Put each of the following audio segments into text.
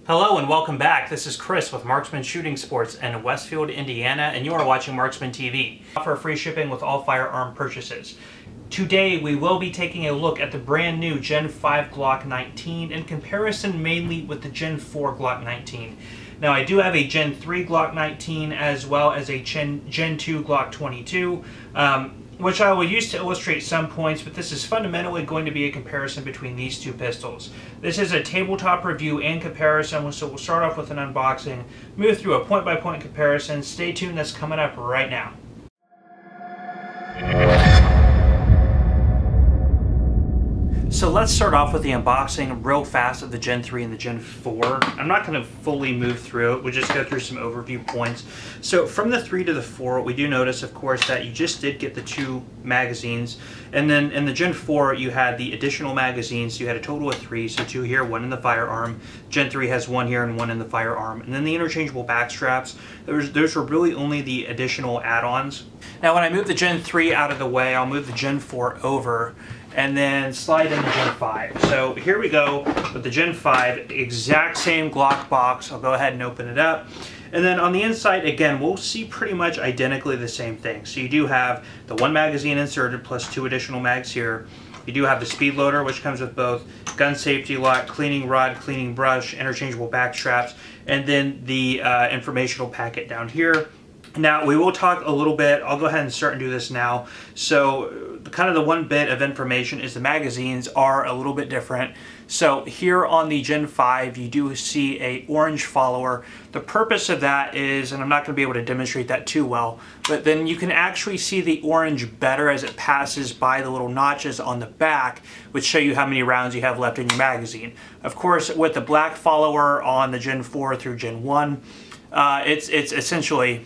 Hello and welcome back. This is Chris with Marksman Shooting Sports in Westfield, Indiana, and you are watching Marksman TV. Offer free shipping with all firearm purchases. Today we will be taking a look at the brand new Gen 5 Glock 19 in comparison mainly with the Gen 4 Glock 19. Now I do have a Gen 3 Glock 19 as well as a Gen 2 Glock 22. Which I will use to illustrate some points, but this is fundamentally going to be a comparison between these two pistols. This is a tabletop review and comparison, so we'll start off with an unboxing, move through a point-by-point comparison. Stay tuned, that's coming up right now. So let's start off with the unboxing real fast of the Gen 3 and the Gen 4. I'm not going to fully move through it, we'll just go through some overview points. So from the 3 to the 4, we do notice, of course, that you just did get the 2 magazines. And then in the Gen 4, you had the additional magazines. You had a total of 3, so 2 here, 1 in the firearm. Gen 3 has 1 here and 1 in the firearm. And then the interchangeable back straps, those were really only the additional add-ons. Now when I move the Gen 3 out of the way, I'll move the Gen 4 over and then slide in the Gen 5. So here we go with the Gen 5, exact same Glock box. I'll go ahead and open it up. And then on the inside, again, we'll see pretty much identically the same thing. So you do have the 1 magazine inserted plus 2 additional mags here. You do have the speed loader, which comes with both gun safety lock, cleaning rod, cleaning brush, interchangeable back straps, and then the informational packet down here. Now, we will talk a little bit, I'll go ahead and start and do this now. So, kind of the one bit of information is the magazines are a little bit different. So, here on the Gen 5, you do see a orange follower. The purpose of that is, and I'm not going to be able to demonstrate that too well, but then you can actually see the orange better as it passes by the little notches on the back, which show you how many rounds you have left in your magazine. Of course, with the black follower on the Gen 4 through Gen 1, it's essentially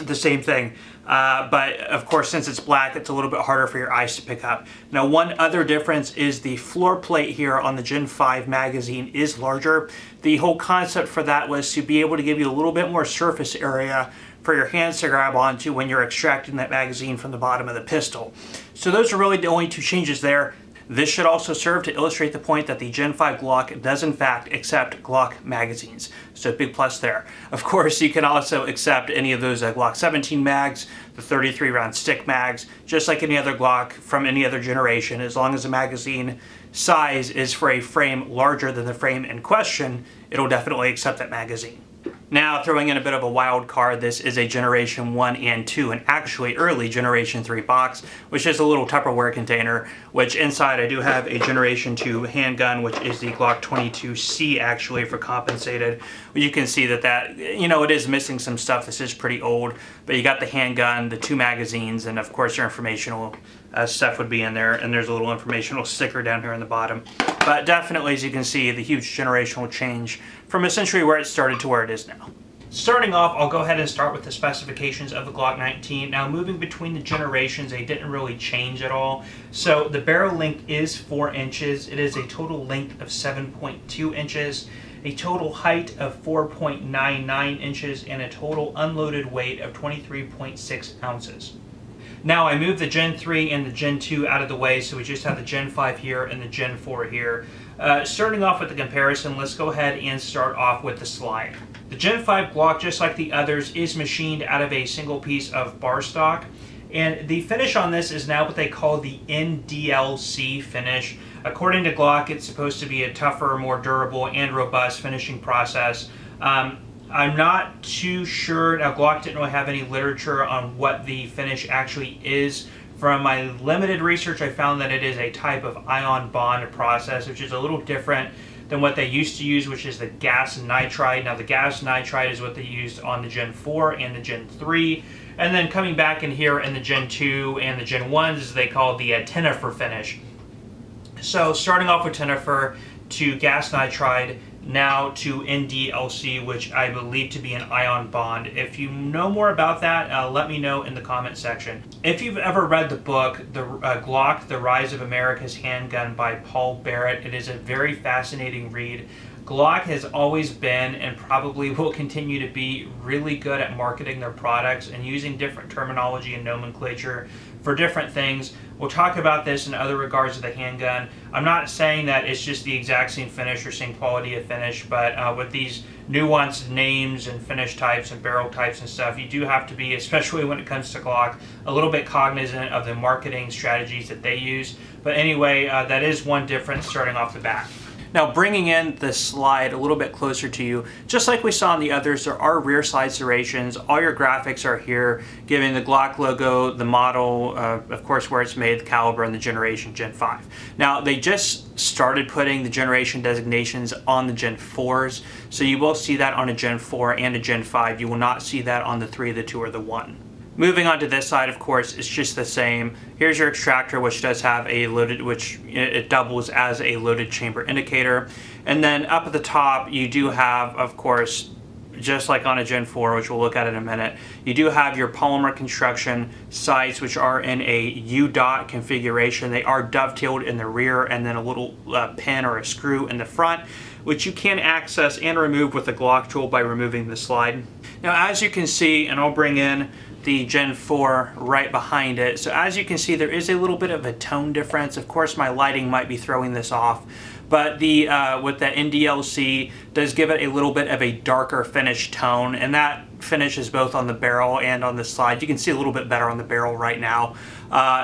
the same thing, but of course since it's black it's a little bit harder for your eyes to pick up. Now one other difference is the floor plate here on the Gen 5 magazine is larger. The whole concept for that was to be able to give you a little bit more surface area for your hands to grab onto when you're extracting that magazine from the bottom of the pistol. So those are really the only 2 changes there. This should also serve to illustrate the point that the Gen 5 Glock does in fact accept Glock magazines. So big plus there. Of course, you can also accept any of those Glock 17 mags, the 33 round stick mags, just like any other Glock from any other generation. As long as the magazine size is for a frame larger than the frame in question, it'll definitely accept that magazine. Now, throwing in a bit of a wild card, this is a Generation 1 and 2, and actually early Generation 3 box, which is a little Tupperware container, which inside I do have a Generation 2 handgun, which is the Glock 22C actually for compensated. You can see that, it is missing some stuff. This is pretty old, but you got the handgun, the 2 magazines, and of course your informational stuff would be in there, and there's a little informational sticker down here in the bottom. But definitely, as you can see, the huge generational change from essentially where it started to where it is now. Starting off, I'll go ahead and start with the specifications of the Glock 19. Now, moving between the generations, they didn't really change at all. So the barrel length is 4 inches. It is a total length of 7.2 inches, a total height of 4.99 inches, and a total unloaded weight of 23.6 ounces. Now I moved the Gen 3 and the Gen 2 out of the way, so we just have the Gen 5 here and the Gen 4 here. Starting off with the comparison, let's go ahead and start off with the slide. The Gen 5 Glock, just like the others, is machined out of a single piece of bar stock. And the finish on this is now what they call the NDLC finish. According to Glock, it's supposed to be a tougher, more durable, and robust finishing process. I'm not too sure. Now, Glock didn't really have any literature on what the finish actually is. From my limited research, I found that it is a type of ion bond process, which is a little different than what they used to use, which is the gas nitride. Now, the gas nitride is what they used on the Gen 4 and the Gen 3. And then coming back in here in the Gen 2 and the Gen 1s, is they call the Tenifer finish. So, starting off with Tenifer to gas nitride, now to NDLC, which I believe to be an ion bond. If you know more about that, let me know in the comment section. If you've ever read the book, Glock, The Rise of America's Handgun by Paul Barrett, it is a very fascinating read. Glock has always been and probably will continue to be really good at marketing their products and using different terminology and nomenclature for different things. We'll talk about this in other regards of the handgun. I'm not saying that it's just the exact same finish or same quality of finish, but with these nuanced names and finish types and barrel types and stuff, you do have to be, especially when it comes to Glock, a little bit cognizant of the marketing strategies that they use. But anyway, that is one difference starting off the bat. Now, bringing in the slide a little bit closer to you, just like we saw in the others, there are rear slide serrations. All your graphics are here, giving the Glock logo, the model, of course, where it's made, the caliber, and the generation Gen 5. Now, they just started putting the generation designations on the Gen 4s, so you will see that on a Gen 4 and a Gen 5. You will not see that on the 3, the 2, or the 1. Moving on to this side, of course, it's just the same. Here's your extractor, which does have a loaded, which it doubles as a loaded chamber indicator. And then up at the top, you do have, of course, just like on a Gen 4, which we'll look at in a minute, you do have your polymer construction sights, which are in a U-dot configuration. They are dovetailed in the rear and then a little pin or a screw in the front, which you can access and remove with the Glock tool by removing the slide. Now, as you can see, and I'll bring in the Gen 4 right behind it. So as you can see, there is a little bit of a tone difference. Of course, my lighting might be throwing this off, but the with the NDLC does give it a little bit of a darker finish tone, and that finish is both on the barrel and on the slide. You can see a little bit better on the barrel right now,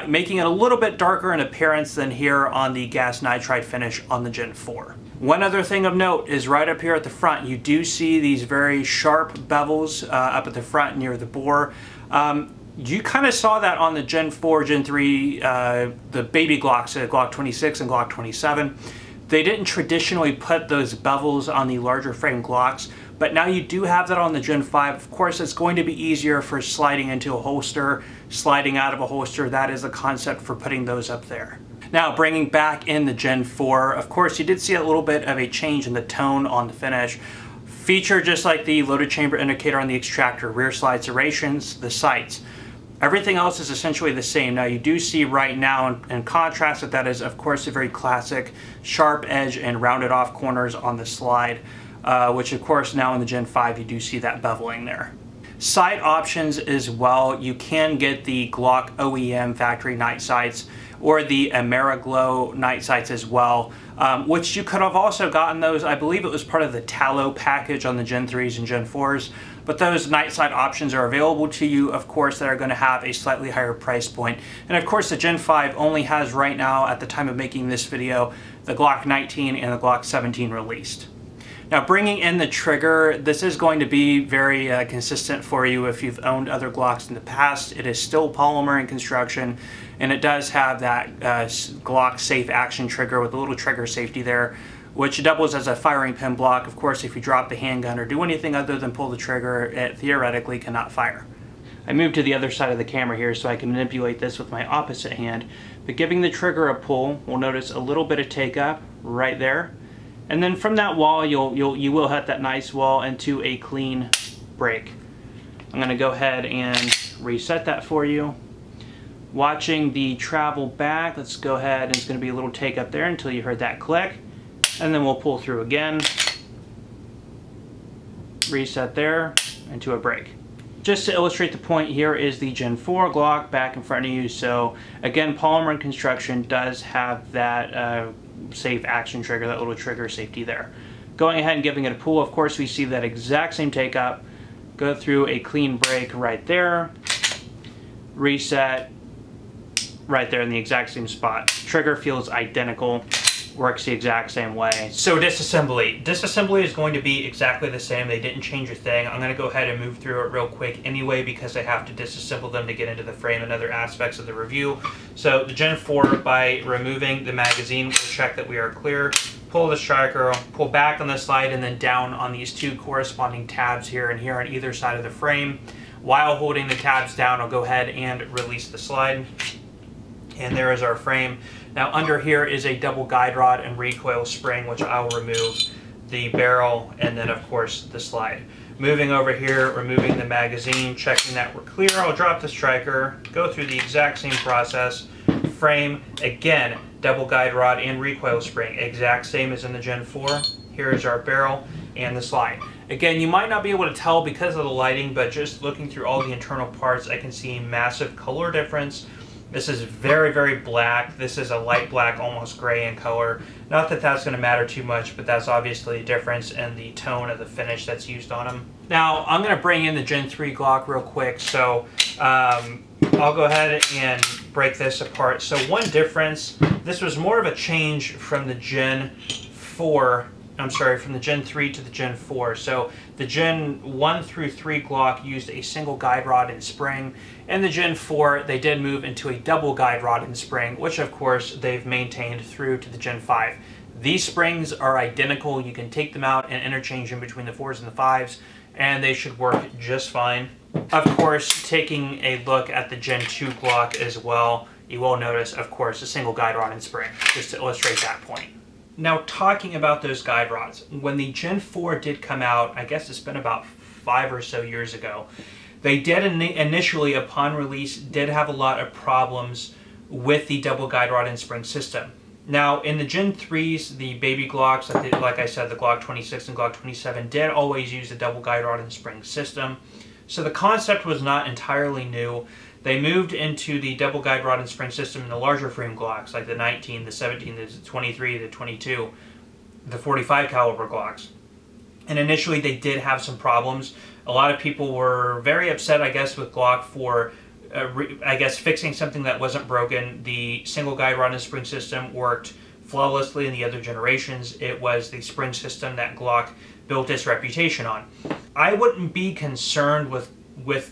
making it a little bit darker in appearance than here on the gas nitride finish on the Gen 4. One other thing of note is right up here at the front, you do see these very sharp bevels up at the front near the bore. You kind of saw that on the Gen 4, Gen 3, the baby Glocks, Glock 26 and Glock 27. They didn't traditionally put those bevels on the larger frame Glocks, but now you do have that on the Gen 5. Of course, it's going to be easier for sliding into a holster, sliding out of a holster. That is the concept for putting those up there. Now, bringing back in the Gen 4, of course, you did see a little bit of a change in the tone on the finish. Feature just like the loaded chamber indicator on the extractor, rear slide serrations, the sights. Everything else is essentially the same. Now, you do see right now, in contrast with that, is of course a very classic sharp edge and rounded off corners on the slide, which of course now in the Gen 5 you do see that beveling there. Sight options as well. You can get the Glock OEM factory night sights or the AmeriGlow night sights as well, which you could have also gotten those. I believe it was part of the Tallow package on the Gen 3s and Gen 4s, but those night sight options are available to you, of course, that are going to have a slightly higher price point. And of course, the Gen 5 only has right now, at the time of making this video, the Glock 19 and the Glock 17 released. Now, bringing in the trigger, this is going to be very consistent for you if you've owned other Glocks in the past. It is still polymer in construction, and it does have that Glock safe action trigger with a little trigger safety there, which doubles as a firing pin block. Of course, if you drop the handgun or do anything other than pull the trigger, it theoretically cannot fire. I moved to the other side of the camera here so I can manipulate this with my opposite hand, but giving the trigger a pull, we'll notice a little bit of take up right there. And then from that wall, you will hit that nice wall into a clean break. I'm gonna go ahead and reset that for you. Watching the travel back, let's go ahead, and it's gonna be a little take up there until you heard that click. And then we'll pull through again. Reset there into a break. Just to illustrate the point, here is the Gen 4 Glock back in front of you. So again, polymer construction does have that safe action trigger, that little trigger safety there. Going ahead and giving it a pull, of course, we see that exact same take up, go through a clean break right there, reset right there in the exact same spot. Trigger feels identical, works the exact same way. So disassembly. Disassembly is going to be exactly the same. They didn't change a thing. I'm going to go ahead and move through it real quick anyway because I have to disassemble them to get into the frame and other aspects of the review. So the Gen 4, by removing the magazine, we'll check that we are clear. Pull the striker, pull back on the slide, and then down on these two corresponding tabs here and here on either side of the frame. While holding the tabs down, I'll go ahead and release the slide. And there is our frame. Now under here is a double guide rod and recoil spring, which I will remove, the barrel, and then of course the slide. Moving over here, removing the magazine, checking that we're clear. I'll drop the striker, go through the exact same process. Frame, again, double guide rod and recoil spring, exact same as in the Gen 4. Here's our barrel and the slide. Again, you might not be able to tell because of the lighting, but just looking through all the internal parts, I can see massive color difference. This is very, very black. This is a light black, almost gray in color. Not that that's going to matter too much, but that's obviously a difference in the tone of the finish that's used on them. Now, I'm going to bring in the Gen 3 Glock real quick, so I'll go ahead and break this apart. So one difference, this was more of a change from the Gen 4, I'm sorry, from the Gen 3 to the Gen 4. So the Gen 1 through 3 Glock used a single guide rod and spring, and the Gen 4, they did move into a double guide rod and spring, which of course they've maintained through to the Gen 5. These springs are identical. You can take them out and interchange them between the 4s and the 5s, and they should work just fine. Of course, taking a look at the Gen 2 Glock as well, you will notice, of course, a single guide rod and spring, just to illustrate that point. Now, talking about those guide rods, when the Gen 4 did come out, I guess it's been about 5 or so years ago, they did initially, upon release, did have a lot of problems with the double guide rod and spring system. Now, in the Gen 3s, the baby Glocks, like I said, the Glock 26 and Glock 27 did always use a double guide rod and spring system. So the concept was not entirely new. They moved into the double guide rod and spring system in the larger frame Glocks, like the 19, the 17, the 23, the 22, the 45 caliber Glocks. And initially they did have some problems. A lot of people were very upset, I guess, with Glock for fixing something that wasn't broken. The single guide rod and spring system worked flawlessly in the other generations. It was the spring system that Glock built its reputation on. I wouldn't be concerned with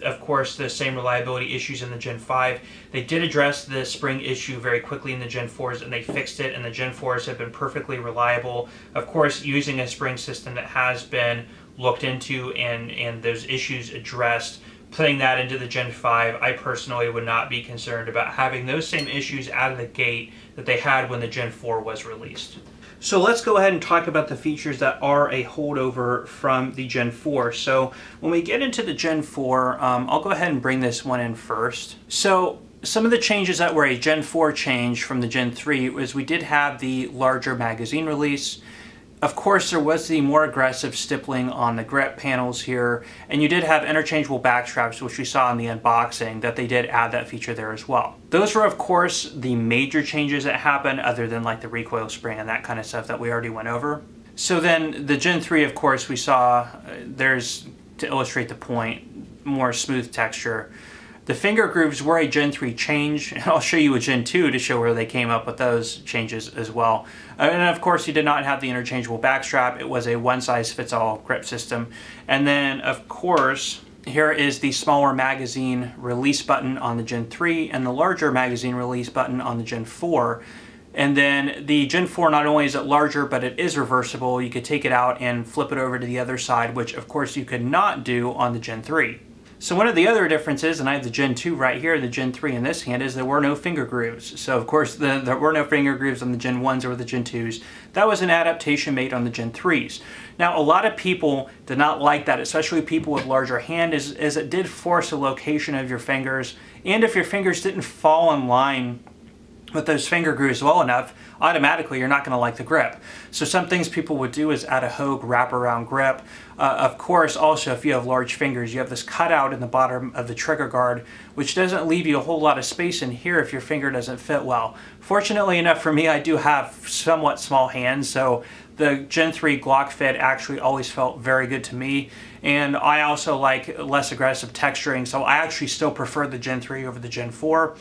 of course, the same reliability issues in the Gen 5. They did address the spring issue very quickly in the Gen 4s, and they fixed it, and the Gen 4s have been perfectly reliable. Of course, using a spring system that has been looked into and those issues addressed, putting that into the Gen 5, I personally would not be concerned about having those same issues out of the gate that they had when the Gen 4 was released. So let's go ahead and talk about the features that are a holdover from the Gen 4. So when we get into the Gen 4, I'll go ahead and bring this one in first. So some of the changes that were a Gen 4 change from the Gen 3 was we did have the larger magazine release. Of course, there was the more aggressive stippling on the grip panels here, and you did have interchangeable back straps, which we saw in the unboxing, that they did add that feature there as well. Those were, of course, the major changes that happened, other than like the recoil spring and that kind of stuff that we already went over. So then the Gen 3, of course, we saw there's, to illustrate the point, more smooth texture. The finger grooves were a Gen 3 change, and I'll show you a Gen 2 to show where they came up with those changes as well. And of course, you did not have the interchangeable backstrap. It was a one-size-fits-all grip system. And then, of course, here is the smaller magazine release button on the Gen 3 and the larger magazine release button on the Gen 4. And then the Gen 4, not only is it larger, but it is reversible. You could take it out and flip it over to the other side, which, of course, you could not do on the Gen 3. So one of the other differences, and I have the Gen 2 right here, the Gen 3 in this hand, is there were no finger grooves. So of course there were no finger grooves on the Gen 1s or the Gen 2s. That was an adaptation made on the Gen 3s. Now a lot of people did not like that, especially people with larger hands, as it did force a location of your fingers, and if your fingers didn't fall in line with those finger grooves well enough, automatically you're not going to like the grip. So some things people would do is add a Hogue wraparound grip. Of course, also if you have large fingers, you have this cutout in the bottom of the trigger guard, which doesn't leave you a whole lot of space in here if your finger doesn't fit well. Fortunately enough for me, I do have somewhat small hands, so the Gen 3 Glock fit actually always felt very good to me. And I also like less aggressive texturing, so I actually still prefer the Gen 3 over the Gen 4.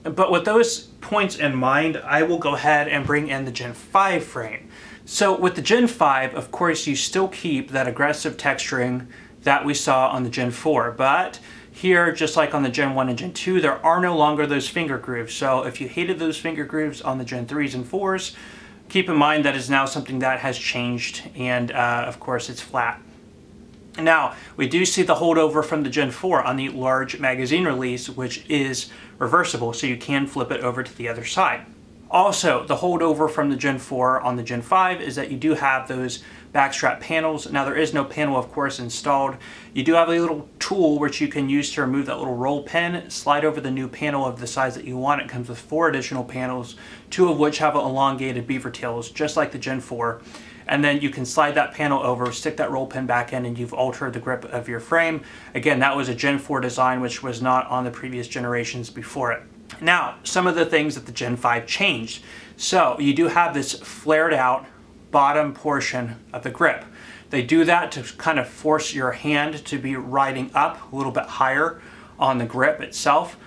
But with those points in mind, I will go ahead and bring in the Gen 5 frame. So with the Gen 5, of course, you still keep that aggressive texturing that we saw on the Gen 4. But here, just like on the Gen 1 and Gen 2, there are no longer those finger grooves. So if you hated those finger grooves on the Gen 3s and 4s, keep in mind that is now something that has changed. And of course, it's flat. Now, we do see the holdover from the Gen 4 on the large magazine release, which is reversible, so you can flip it over to the other side. Also, the holdover from the Gen 4 on the Gen 5 is that you do have those backstrap panels. Now, there is no panel, of course, installed. You do have a little tool which you can use to remove that little roll pin, slide over the new panel of the size that you want. It comes with 4 additional panels, 2 of which have elongated beaver tails, just like the Gen 4. and then you can slide that panel over, stick that roll pin back in, and you've altered the grip of your frame. Again, that was a Gen 4 design, which was not on the previous generations before it. Now, some of the things that the Gen 5 changed. So you do have this flared out bottom portion of the grip. They do that to kind of force your hand to be riding up a little bit higher on the grip itself.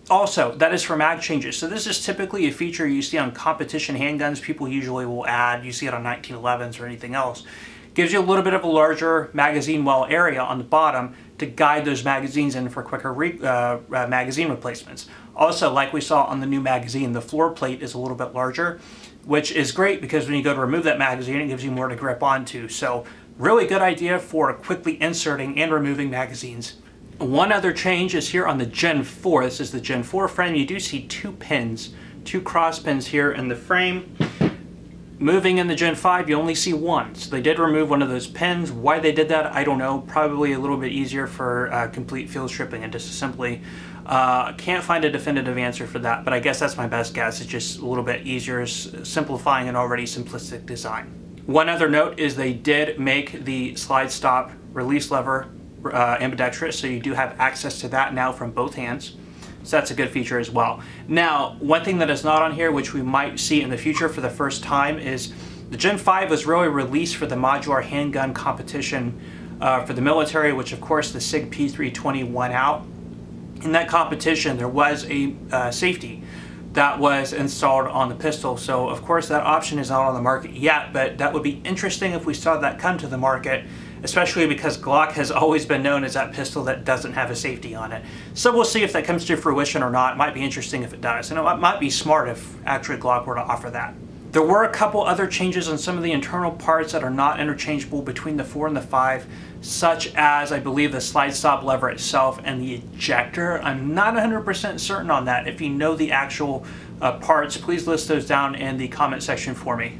Also, that is for mag changes. So this is typically a feature you see on competition handguns. People usually will add, you see it on 1911s or anything else. Gives you a little bit of a larger magazine well area on the bottom to guide those magazines in for quicker magazine replacements. Also, like we saw on the new magazine, the floor plate is a little bit larger, which is great because when you go to remove that magazine, it gives you more to grip onto. So really good idea for quickly inserting and removing magazines. One other change is here on the Gen 4. This is the Gen 4 frame. You do see two pins, two cross pins here in the frame. Moving in the Gen 5, you only see one. So they did remove one of those pins. Why they did that, I don't know. Probably a little bit easier for complete field stripping and disassembly. Can't find a definitive answer for that, but I guess that's my best guess. It's just a little bit easier, simplifying an already simplistic design. One other note is they did make the slide stop release lever ambidextrous, so you do have access to that now from both hands. So that's a good feature as well. Now, one thing that is not on here, which we might see in the future for the first time, is the Gen 5 was really released for the modular handgun competition for the military, which of course the SIG P320 won out. In that competition, there was a safety that was installed on the pistol. So of course that option is not on the market yet, but that would be interesting if we saw that come to the market, especially because Glock has always been known as that pistol that doesn't have a safety on it. So we'll see if that comes to fruition or not. It might be interesting if it does, and it might be smart if actually Glock were to offer that. There were a couple other changes on some of the internal parts that are not interchangeable between the 4 and the 5, such as, I believe, the slide stop lever itself and the ejector. I'm not 100% certain on that. If you know the actual parts, please list those down in the comment section for me.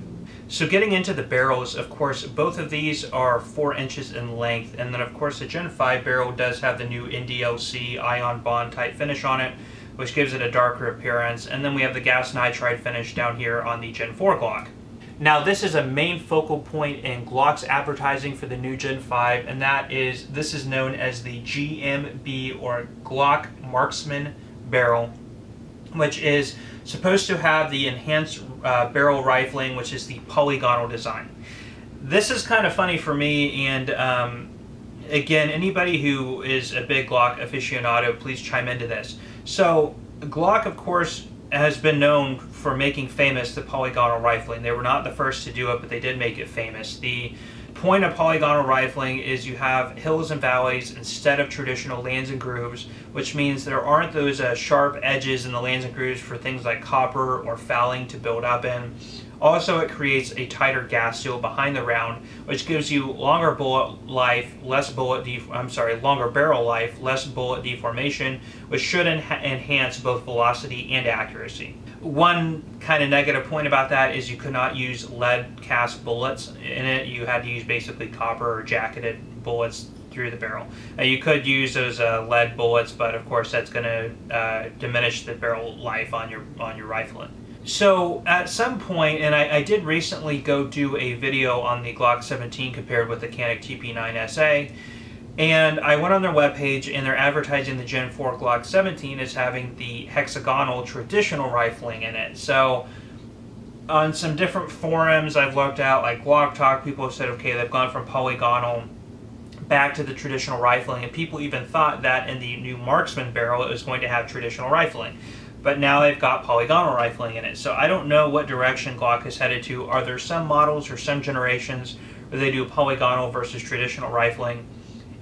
So getting into the barrels, of course, both of these are 4 inches in length, and then of course the Gen 5 barrel does have the new NDLC ion bond type finish on it, which gives it a darker appearance, and then we have the gas nitride finish down here on the Gen 4 Glock. Now this is a main focal point in Glock's advertising for the new Gen 5, and that is, this is known as the GMB or Glock Marksman barrel, which is supposed to have the enhanced barrel rifling, which is the polygonal design. This is kind of funny for me, and again, anybody who is a big Glock aficionado, please chime into this. So Glock, of course, has been known for making famous the polygonal rifling. They were not the first to do it, but they did make it famous. The point of polygonal rifling is you have hills and valleys instead of traditional lands and grooves, which means there aren't those sharp edges in the lands and grooves for things like copper or fouling to build up in. Also, it creates a tighter gas seal behind the round, which gives you longer bullet life, longer barrel life, less bullet deformation, which should enhance both velocity and accuracy. One kind of negative point about that is you could not use lead cast bullets in it. You had to use basically copper or jacketed bullets through the barrel. You could use those lead bullets, but of course that's going to diminish the barrel life on your rifling. So at some point, and I did recently go do a video on the Glock 17 compared with the Canik TP9SA, and I went on their webpage and they're advertising the Gen 4 Glock 17 as having the hexagonal traditional rifling in it. So on some different forums I've looked at, like Glock Talk, people have said, okay, they've gone from polygonal back to the traditional rifling, and people even thought that in the new Marksman barrel it was going to have traditional rifling. But now they've got polygonal rifling in it. So I don't know what direction Glock is headed to. Are there some models or some generations where they do polygonal versus traditional rifling?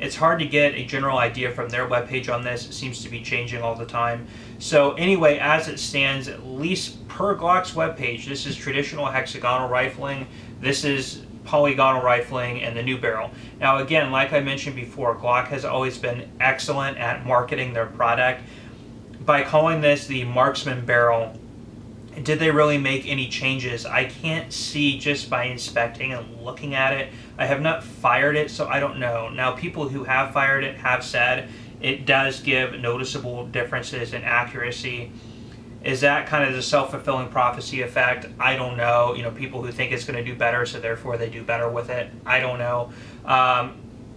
It's hard to get a general idea from their webpage on this. It seems to be changing all the time. So anyway, as it stands, at least per Glock's webpage, this is traditional hexagonal rifling. This is polygonal rifling and the new barrel. Now again, like I mentioned before, Glock has always been excellent at marketing their product. By calling this the Marksman barrel, did they really make any changes? I can't see just by inspecting and looking at it. I have not fired it, so I don't know. Now, people who have fired it have said it does give noticeable differences in accuracy. Is that kind of the self-fulfilling prophecy effect? I don't know. You know, people who think it's going to do better, so therefore they do better with it. I don't know.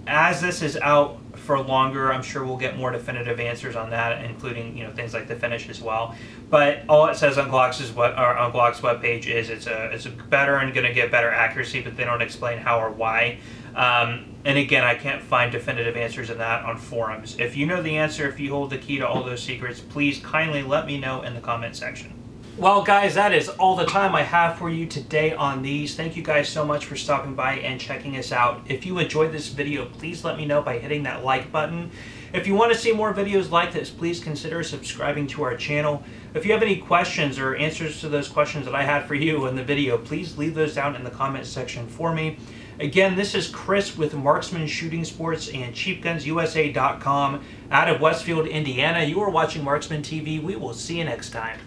As this is out for longer, I'm sure we'll get more definitive answers on that, including, you know, things like the finish as well. But all it says on Glock's webpage is it's a better and going to get better accuracy, but they don't explain how or why. And again, I can't find definitive answers in that on forums. If you know the answer, if you hold the key to all those secrets, please kindly let me know in the comment section. Well, guys, that is all the time I have for you today on these. Thank you guys so much for stopping by and checking us out. If you enjoyed this video, please let me know by hitting that like button. If you want to see more videos like this, please consider subscribing to our channel. If you have any questions or answers to those questions that I had for you in the video, please leave those down in the comment section for me. Again, this is Chris with Marksman Shooting Sports and CheapGunsUSA.com out of Westfield, Indiana. You are watching Marksman TV. We will see you next time.